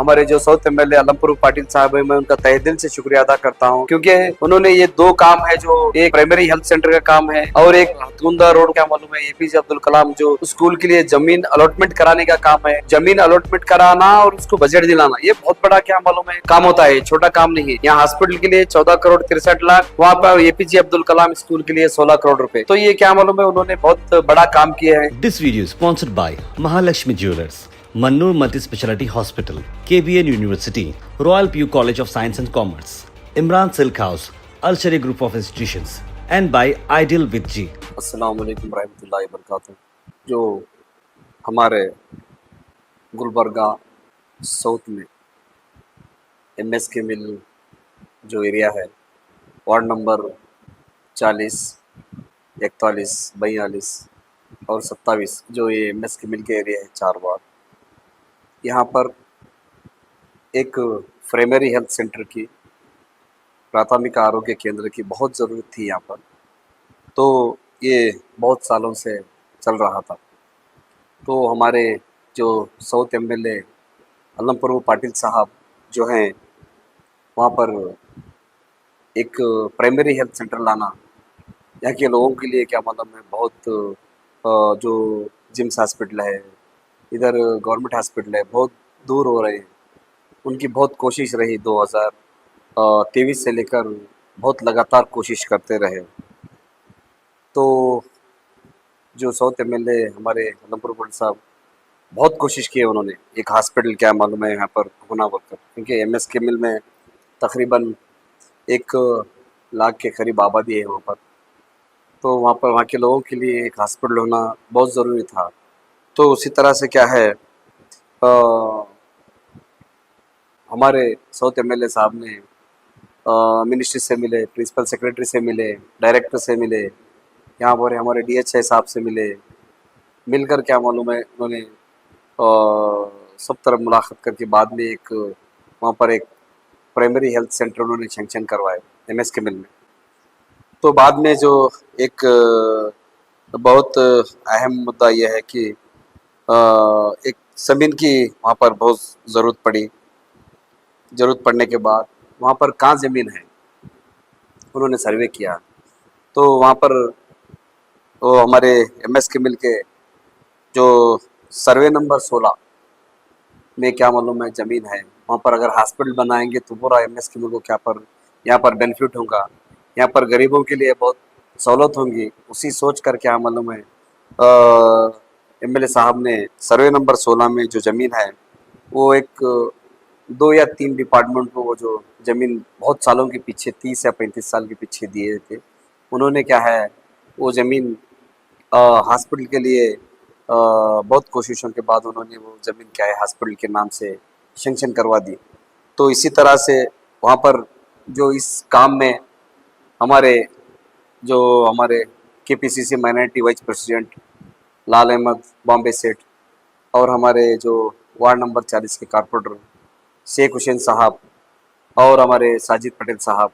हमारे जो south MLA अलमपुर Patil साहब है, मैं उनका तहे दिल से शुक्रिया अदा करता हूँ, क्योंकि उन्होंने ये दो काम है, जो एक प्राइमरी हेल्थ सेंटर का काम है और एक हथगुंदा रोड, क्या मालूम है, एपीजे अब्दुल कलाम जो स्कूल के लिए जमीन अलॉटमेंट कराने का काम है। जमीन अलॉटमेंट कराना और उसको बजट दिलाना, ये बहुत बड़ा क्या मालूम है काम होता है, छोटा काम नहीं है। यहाँ हॉस्पिटल के लिए 14 करोड़ 63 लाख, वहाँ पर एपीजे अब्दुल कलाम स्कूल के लिए 16 करोड़ रुपए। तो ये क्या मालूम है, उन्होंने बहुत बड़ा काम किया है। This video is sponsored by Mahalakshmi Jewelers, Mannur Multi-Speciality Hospital, KBN University, Royal PU College of Science and Commerce, Imran Silk House, Al Sharia Group of Institutions, and by Ideal with G. अस्सलाम वालेकुम रहमतुल्लाहि वबरकातुहू। जो हमारे Gulbarga south में MSK मिल जो area है, ward number 40, 41, 42 और 27, जो ये एमएसके मिल के एरिया है, 4 वार्ड। यहाँ पर एक प्राइमरी हेल्थ सेंटर की, प्राथमिक आरोग्य केंद्र की बहुत ज़रूरत थी यहाँ पर। तो ये बहुत सालों से चल रहा था। तो हमारे जो साउथ एमएलए अलमपुर पाटिल साहब जो हैं, वहाँ पर एक प्राइमरी हेल्थ सेंटर लाना यहाँ के लोगों के लिए क्या मतलब है, बहुत जो जिम्स हॉस्पिटल है, इधर गवर्नमेंट हॉस्पिटल है, बहुत दूर हो रहे हैं। उनकी बहुत कोशिश रही, 2023 से लेकर बहुत लगातार कोशिश करते रहे। तो जो साउथ एमएलए हमारे अलमपुर पाटिल साहब, बहुत कोशिश की है उन्होंने, एक हॉस्पिटल क्या मालूम है यहाँ पर होना बोलकर, क्योंकि एमएसके मिल में तकरीबन 1 लाख के करीब आबादी है वहाँ पर। तो वहाँ पर वहाँ के लोगों के लिए एक हॉस्पिटल होना बहुत ज़रूरी था। तो उसी तरह से क्या है, हमारे साउथ एमएलए साहब ने मिनिस्ट्री से मिले, प्रिंसिपल सेक्रेटरी से मिले, डायरेक्टर से मिले, यहाँ पर हमारे डीएचआई साहब से मिले। मिलकर क्या मालूम है, उन्होंने सब तरफ मुलाकात करके बाद में एक वहाँ पर एक प्राइमरी हेल्थ सेंटर उन्होंने सैंक्शन करवाए एमएसके मिल में। तो बाद में जो एक बहुत अहम मुद्दा यह है कि एक ज़मीन की वहाँ पर बहुत ज़रूरत पड़ी। ज़रूरत पड़ने के बाद वहाँ पर कहाँ ज़मीन है, उन्होंने सर्वे किया। तो वहाँ पर वो हमारे एमएसके मिल के जो सर्वे नंबर 16 में क्या मालूम है ज़मीन है, वहाँ पर अगर हॉस्पिटल बनाएंगे तो पूरा एमएसके मिल को क्या पर यहाँ पर बेनिफिट होगा, यहाँ पर गरीबों के लिए बहुत सहूलत होंगी। उसी सोच कर क्या मालूम है, एमएलए साहब ने सर्वे नंबर 16 में जो ज़मीन है, वो एक 2 या 3 डिपार्टमेंट को वो जो ज़मीन बहुत सालों के पीछे, 30 या 35 साल के पीछे दिए थे, उन्होंने क्या है वो ज़मीन हॉस्पिटल के लिए बहुत कोशिशों के बाद उन्होंने वो ज़मीन क्या है हॉस्पिटल के नाम से सैंक्शन करवा दी। तो इसी तरह से वहाँ पर जो इस काम में हमारे केपीसीसी माइनॉरिटी वाइस प्रेसिडेंट लाल अहमद बॉम्बे सेठ और हमारे जो वार्ड नंबर 40 के कारपोरेटर शेख हुसैन साहब और हमारे साजिद पटेल साहब,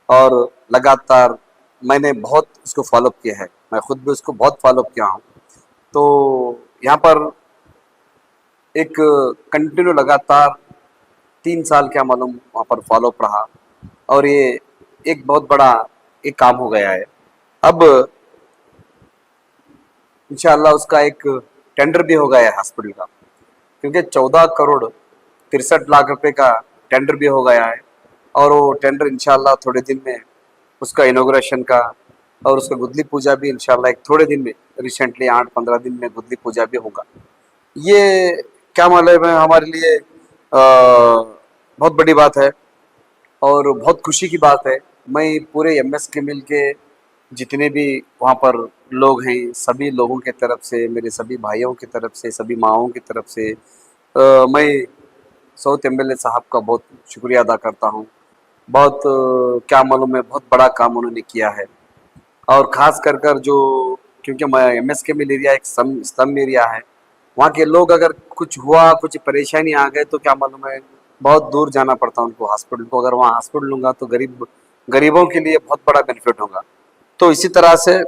और लगातार मैंने बहुत इसको फॉलोअप किया है, मैं खुद भी उसको बहुत फॉलोअप किया हूँ। तो यहाँ पर एक कंटिन्यू लगातार 3 साल क्या मालूम वहाँ पर फॉलोअप रहा, और ये एक बहुत बड़ा एक काम हो गया है। अब इंशाअल्लाह उसका एक टेंडर भी हो गया है हॉस्पिटल का, क्योंकि 14 करोड़ 63 लाख रुपए का टेंडर भी हो गया है। और वो टेंडर इंशाअल्लाह थोड़े दिन में उसका इनॉग्रेशन का और उसका गुदली पूजा भी इंशाअल्लाह एक थोड़े दिन में, रिसेंटली 8-15 दिन में गुदली पूजा भी होगा। ये क्या मालूम है हमारे लिए बहुत बड़ी बात है और बहुत खुशी की बात है। मैं पूरे एमएसके मिल के जितने भी वहाँ पर लोग हैं, सभी लोगों के तरफ से, मेरे सभी भाइयों की तरफ से, सभी माओं की तरफ से मैं साउथ एमएलए साहब का बहुत शुक्रिया अदा करता हूँ। बहुत क्या मालूम है बहुत बड़ा काम उन्होंने किया है। और ख़ास कर जो, क्योंकि मैं एमएसके मिल एरिया एक स्तंभ एरिया है, वहाँ के लोग अगर कुछ हुआ, कुछ परेशानी आ गए तो क्या मालूम है बहुत दूर जाना पड़ता उनको हॉस्पिटल को। अगर वहाँ हॉस्पिटल लूँगा तो गरीबों के लिए बहुत बड़ा बेनिफिट होगा। तो इसी तरह से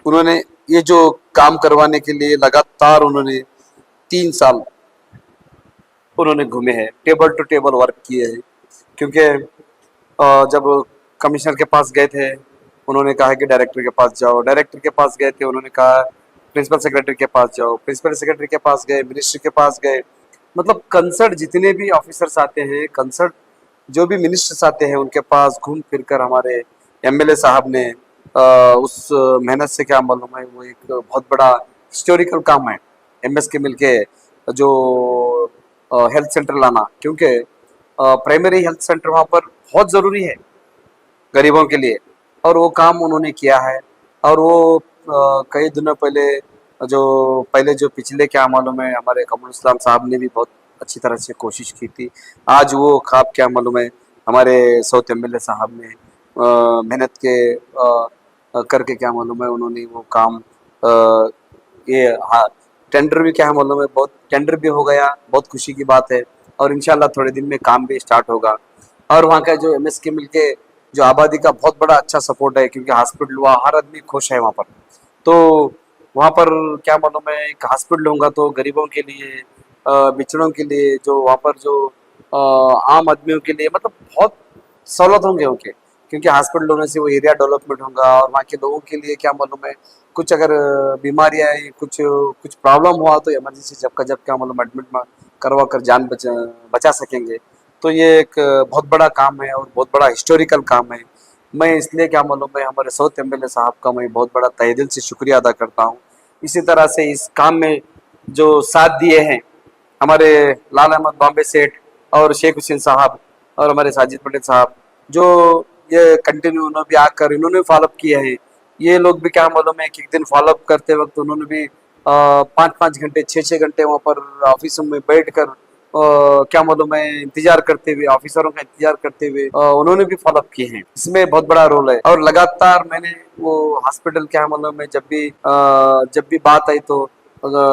उन्होंने ये जो काम करवाने के लिए लगातार उन्होंने 3 साल उन्होंने घूमे हैं, टेबल टू टेबल वर्क किए हैं। क्योंकि जब कमिश्नर के पास गए थे, उन्होंने कहा कि डायरेक्टर के पास जाओ, डायरेक्टर के पास गए थे, उन्होंने कहा प्रिंसिपल सेक्रेटरी के पास जाओ, प्रिंसिपल सेक्रेटरी के पास गए, मिनिस्ट्री के पास गए। मतलब कंसर्ट जितने भी ऑफिसर्स आते हैं, कंसर्ट जो भी मिनिस्टर्स आते हैं, उनके पास घूम फिर कर हमारे एमएलए साहब ने उस मेहनत से क्या मालूम है, वो एक बहुत बड़ा हिस्टोरिकल काम है एमएस के मिलके जो हेल्थ सेंटर लाना। क्योंकि प्राइमरी हेल्थ सेंटर वहाँ पर बहुत ज़रूरी है गरीबों के लिए, और वो काम उन्होंने किया है। और वो कई दिनों पहले जो पिछले क्या मालूम है, हमारे कमरुल इस्लाम साहब ने भी बहुत अच्छी तरह से कोशिश की थी। आज वो ख्वाब क्या मालूम है, हमारे साउथ एमएलए साहब ने मेहनत के करके क्या मालूम है, उन्होंने वो काम ये हाँ, टेंडर भी क्या मालूम है, बहुत टेंडर भी हो गया, बहुत खुशी की बात है। और इंशाल्लाह थोड़े दिन में काम भी स्टार्ट होगा। और वहाँ का जो एमएस के मिलके जो आबादी का बहुत बड़ा अच्छा सपोर्ट है, क्योंकि हॉस्पिटल हुआ, हर आदमी खुश है वहाँ पर। तो वहाँ पर क्या मालूम है, एक हॉस्पिटल होगा तो गरीबों के लिए, बिछड़ों के लिए, जो वहाँ पर जो आम आदमियों के लिए मतलब बहुत सहूलत होंगे उनके। क्योंकि हॉस्पिटल होने से वो एरिया डेवलपमेंट होगा, और वहाँ के लोगों के लिए क्या मालूम है, कुछ अगर बीमारियाँ आई, कुछ कुछ प्रॉब्लम हुआ तो इमरजेंसी जब का जब क्या मालूम एडमिट करवा कर जान बचा सकेंगे। तो ये एक बहुत बड़ा काम है और बहुत बड़ा हिस्टोरिकल काम है। मैं इसलिए क्या मालूम है, हमारे साउथ एमएलए साहब का मैं बहुत बड़ा तहे दिल से शुक्रिया अदा करता हूँ। इसी तरह से इस काम में जो साथ दिए हैं हमारे लाल अहमद बॉम्बे सेठ और शेख हुसैन साहब और हमारे साजिद पटेल साहब, जो ये कंटिन्यू उन्होंने भी आकर इन्होंने फॉलोअप किया है। ये लोग भी क्या मालूम है कि एक दिन फॉलोअप करते वक्त उन्होंने भी 5-5 घंटे 6-6 घंटे वहाँ पर ऑफिसों में बैठ कर क्या मालूम है इंतजार करते हुए, ऑफिसरों का इंतजार करते हुए उन्होंने भी फॉलोअप किए हैं। इसमें बहुत बड़ा रोल है। और लगातार मैंने वो हॉस्पिटल क्या मालूम है, जब भी बात आई तो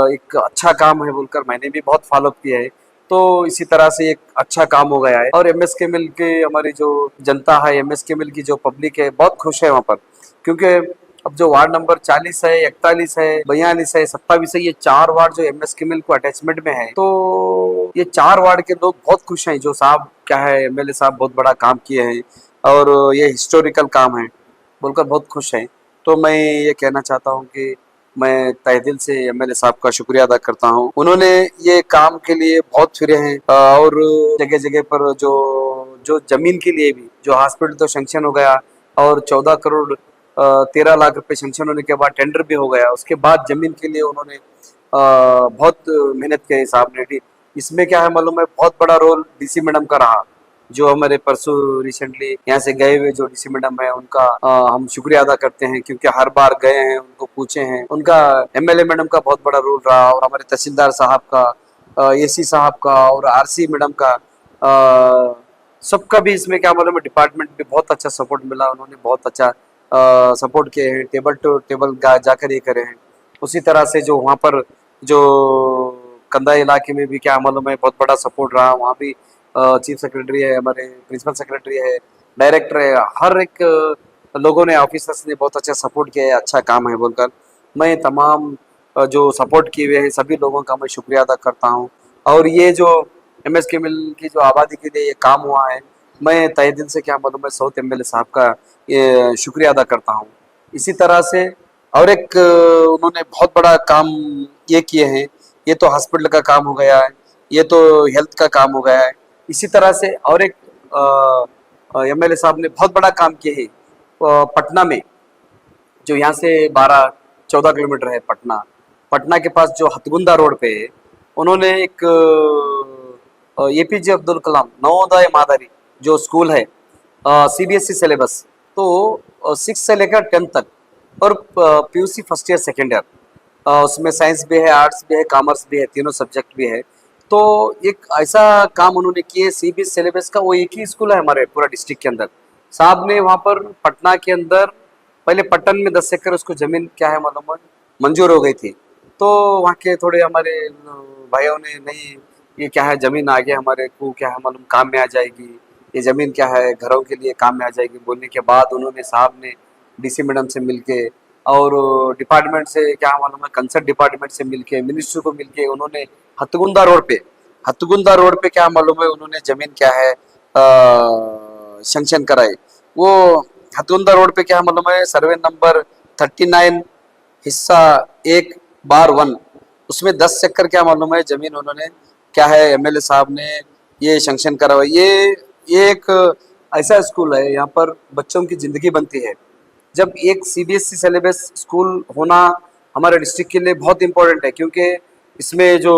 एक अच्छा काम है बोलकर मैंने भी बहुत फॉलोअप किया है। तो इसी तरह से एक अच्छा काम हो गया है। और एमएस के मिल के हमारी जो जनता है, एमएस के मिल की जो पब्लिक है, बहुत खुश है वहाँ पर। क्योंकि अब जो वार्ड नंबर 40 है, 41 है, 42 है, 27 है, ये 4 वार्ड जो एमएस के मिल को अटैचमेंट में है, तो ये 4 वार्ड के लोग बहुत खुश हैं। जो साहब क्या है, एमएलए साहब बहुत बड़ा काम किए हैं और ये हिस्टोरिकल काम है बोलकर बहुत खुश हैं। तो मैं ये कहना चाहता हूँ कि मैं तहे दिल से एमएलए साहब का शुक्रिया अदा करता हूँ। उन्होंने ये काम के लिए बहुत फिरे हैं, और जगह जगह पर जो जो जमीन के लिए भी, जो हॉस्पिटल तो सेंक्शन हो गया और 14 करोड़ 13 लाख रुपए सेंक्शन होने के बाद टेंडर भी हो गया, उसके बाद जमीन के लिए उन्होंने बहुत मेहनत के हिसाब ने। इसमें क्या है मालूम है, बहुत बड़ा रोल डीसी मैडम का रहा, जो हमारे परसों रिसेंटली यहाँ से गए हुए जो डीसी मैडम है, उनका हम शुक्रिया अदा करते हैं। क्योंकि हर बार गए हैं, उनको पूछे हैं, उनका एमएलए मैडम का बहुत बड़ा रोल रहा, और हमारे तहसीलदार साहब का, एसी साहब का और आरसी मैडम का, सबका भी इसमें क्या मालूम है डिपार्टमेंट भी बहुत अच्छा सपोर्ट मिला। उन्होंने बहुत अच्छा सपोर्ट किए हैं, टेबल टू टेबल जाकर ये करे हैं। उसी तरह से जो वहाँ पर जो कंदा इलाके में भी क्या मालूम है बहुत बड़ा सपोर्ट रहा, वहाँ भी चीफ सेक्रेटरी है, हमारे प्रिंसिपल सेक्रेटरी है, डायरेक्टर है, हर एक लोगों ने, ऑफिसर्स ने बहुत अच्छा सपोर्ट किया है, अच्छा काम है बोलकर मैं तमाम जो सपोर्ट किए हुए हैं सभी लोगों का मैं शुक्रिया अदा करता हूँ। और ये जो एमएस के मिल की जो आबादी के लिए ये काम हुआ है, मैं तहे दिल से क्या मालूम है साउथ एमएलए साहब का ये शुक्रिया अदा करता हूँ। इसी तरह से और एक उन्होंने बहुत बड़ा काम ये किए हैं। ये तो हॉस्पिटल का काम हो गया है, ये तो हेल्थ का काम हो गया है। इसी तरह से और एक एमएलए साहब ने बहुत बड़ा काम किया है पटना में, जो यहाँ से 12-14 किलोमीटर है पटना। पटना के पास जो हथगुंदा रोड पे है, उन्होंने एक एपीजे अब्दुल कलाम नवोदय मादरी जो स्कूल है, सीबीएसई सिलेबस, तो 6 से लेकर 10 तक, और PUC first year second year, उसमें साइंस भी है, आर्ट्स भी है, कॉमर्स भी है, तीनों सब्जेक्ट भी है। तो एक ऐसा काम उन्होंने किए सीबीएसई सिलेबस का, वो एक ही स्कूल है हमारे पूरा डिस्ट्रिक्ट के अंदर। साहब ने वहाँ पर पटना के अंदर पहले पटन में 10 एकड़ उसको जमीन क्या है मालूम है मंजूर हो गई थी। तो वहाँ के थोड़े हमारे भाइयों ने, नहीं ये क्या है जमीन आगे हमारे को क्या है मालूम काम में आ जाएगी, ये जमीन क्या है घरों के लिए काम में आ जाएगी बोलने के बाद उन्होंने साहब ने डीसी मैडम से मिलके और डिपार्टमेंट से क्या मालूम है कंसर्ट डिपार्टमेंट से मिलके, मिनिस्ट्री को मिलके, उन्होंने हथगुंदा रोड पे हथगुंदा रोड पे क्या मालूम है उन्होंने जमीन क्या है सेंक्शन कराई। वो हथगुंदा रोड पे क्या मालूम है सर्वे नंबर 39 हिस्सा 1/1 उसमें 10 एकड़ क्या मालूम है जमीन उन्होंने क्या है एमएलए साहब ने ये सेंक्शन करा हुआ है। ये एक ऐसा स्कूल है यहाँ पर बच्चों की जिंदगी बनती है। जब एक सीबीएसई सिलेबस स्कूल होना हमारे डिस्ट्रिक्ट के लिए बहुत इम्पोर्टेंट है, क्योंकि इसमें जो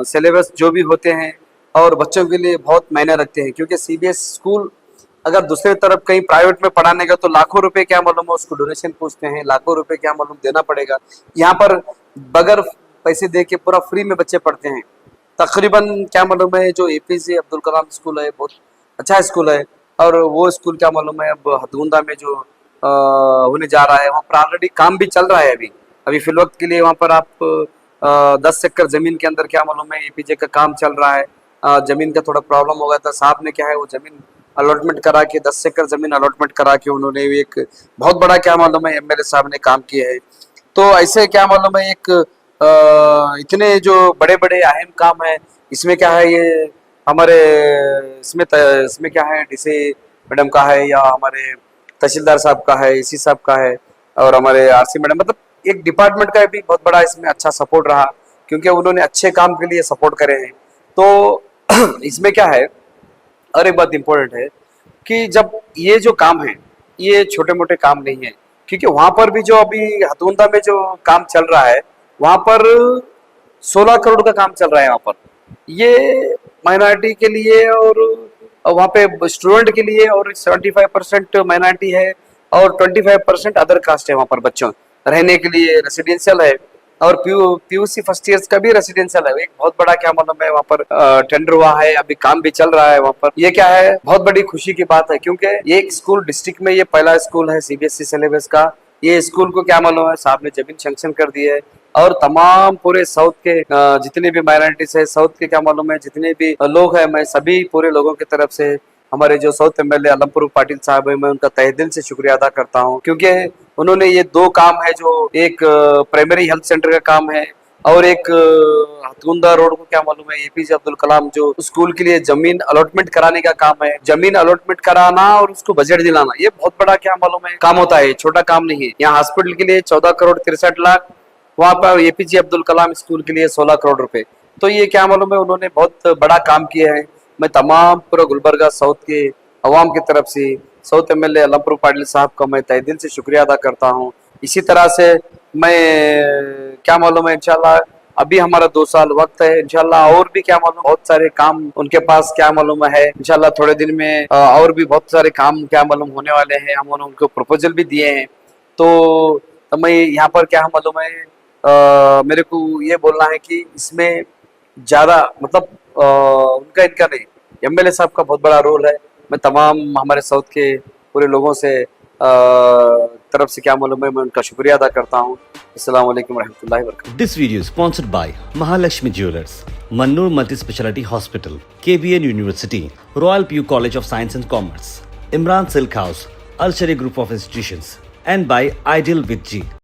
सिलेबस जो भी होते हैं और बच्चों के लिए बहुत मायने रखते हैं, क्योंकि सीबीएस स्कूल अगर दूसरे तरफ कहीं प्राइवेट में पढ़ाने का तो लाखों रुपए क्या मालूम है उसको डोनेशन पूछते हैं, लाखों रुपए क्या मालूम देना पड़ेगा। यहाँ पर बगैर पैसे दे के पूरा फ्री में बच्चे पढ़ते हैं। तकरीबन क्या मालूम है जो एपीजे अब्दुल कलाम स्कूल है बहुत अच्छा स्कूल है, और वो स्कूल क्या मालूम है अब हथगुंदा में जो होने जा रहा है वहाँ पर ऑलरेडी काम भी चल रहा है। अभी फिल वक्त के लिए वहाँ पर आप 10 एकड़ जमीन के अंदर क्या मालूम है एपीजे का काम चल रहा है। जमीन का थोड़ा प्रॉब्लम हो गया था, साहब ने क्या है वो जमीन अलॉटमेंट करा के 10 एकड़ जमीन अलॉटमेंट करा के उन्होंने एक बहुत बड़ा क्या मालूम है एमएलए साहब ने काम किया है। तो ऐसे क्या मालूम है एक इतने जो बड़े बड़े अहम काम है इसमें क्या है ये हमारे इसमें क्या है डीसी मैडम का है या हमारे तहसीलदार साहब का है, एसी साहब का है और हमारे आरसी मैडम, मतलब एक डिपार्टमेंट का भी बहुत बड़ा इसमें अच्छा सपोर्ट रहा, क्योंकि उन्होंने अच्छे काम के लिए सपोर्ट करे हैं। तो इसमें क्या है और एक बात इम्पोर्टेंट है कि जब ये जो काम है ये छोटे मोटे काम नहीं है, क्योंकि वहां पर भी जो अभी हथगुंदा में जो काम चल रहा है वहां पर 16 करोड़ का काम चल रहा है। वहां पर ये माइनॉरिटी के लिए और वहाँ पे स्टूडेंट के लिए, और 75% माइनॉरिटी है और 25% अदर कास्ट है। वहाँ पर बच्चों रहने के लिए रेसिडेंशियल है और पीयूसी फर्स्ट ईयर्स का भी रेसिडेंशियल है। एक बहुत बड़ा क्या मालूम है वहाँ पर टेंडर हुआ है, अभी काम भी चल रहा है वहाँ पर। ये क्या है बहुत बड़ी खुशी की बात है, क्योंकि ये एक स्कूल डिस्ट्रिक्ट में ये पहला स्कूल है सीबीएसई सिलेबस का। ये स्कूल को क्या मालूम है साहब ने जमीन सैंक्शन कर दी है, और तमाम पूरे साउथ के जितने भी माइनॉरिटीज है, साउथ के क्या मालूम है जितने भी लोग हैं, मैं सभी पूरे लोगों की तरफ से हमारे जो साउथ एमएलए अलमपुर पाटिल साहब है मैं उनका तहे दिल से शुक्रिया अदा करता हूँ, क्योंकि उन्होंने ये दो काम है जो एक प्राइमरी हेल्थ सेंटर का काम है और एक हथगुंदा रोड को क्या मालूम है एपीजे अब्दुल कलाम जो स्कूल के लिए जमीन अलॉटमेंट कराने का काम है। जमीन अलॉटमेंट कराना और उसको बजट दिलाना ये बहुत बड़ा क्या मालूम है काम होता है, छोटा काम नहीं है। यहाँ हॉस्पिटल के लिए 14 करोड़ 63 लाख, वहां पर एपीजे अब्दुल कलाम स्कूल के लिए 16 करोड़ रुपए। तो ये क्या मालूम है उन्होंने बहुत बड़ा काम किया है। मैं तमाम पूरा गुलबर्गा साउथ के अवाम की तरफ से साउथ एमएलए अलमपुर पाटिल साहब का मैं तहे दिल से शुक्रिया अदा करता हूँ। इसी तरह से मैं क्या मालूम है इंशाल्लाह अभी हमारा 2 साल वक्त है, इंशाल्लाह और भी क्या मालूम बहुत सारे काम उनके पास क्या मालूम है, इंशाल्लाह थोड़े दिन में और भी बहुत सारे काम क्या मालूम होने वाले हैं। हम उनको प्रपोजल भी दिए हैं। तो मैं यहाँ पर क्या मालूम है मेरे को ये बोलना है कि इसमें ज्यादा मतलब उनका इनका नहीं, एमएलए साहब का बहुत बड़ा रोल है। मैं तमाम हमारे साउथ के पूरे लोगों से तरफ से क्या मालूम है मैं उनका शुक्रिया अदा करता हूँ। अस्सलाम वालेकुम रहमतुल्लाहि व बरकातहू। This video is sponsored by Mahalakshmi Jewelers, Mannur Multi-Speciality Hospital, KBN University, Royal PU College of Science and Commerce, Imran Silk House, Al Sharia Group of Institutions, and by Ideal with G.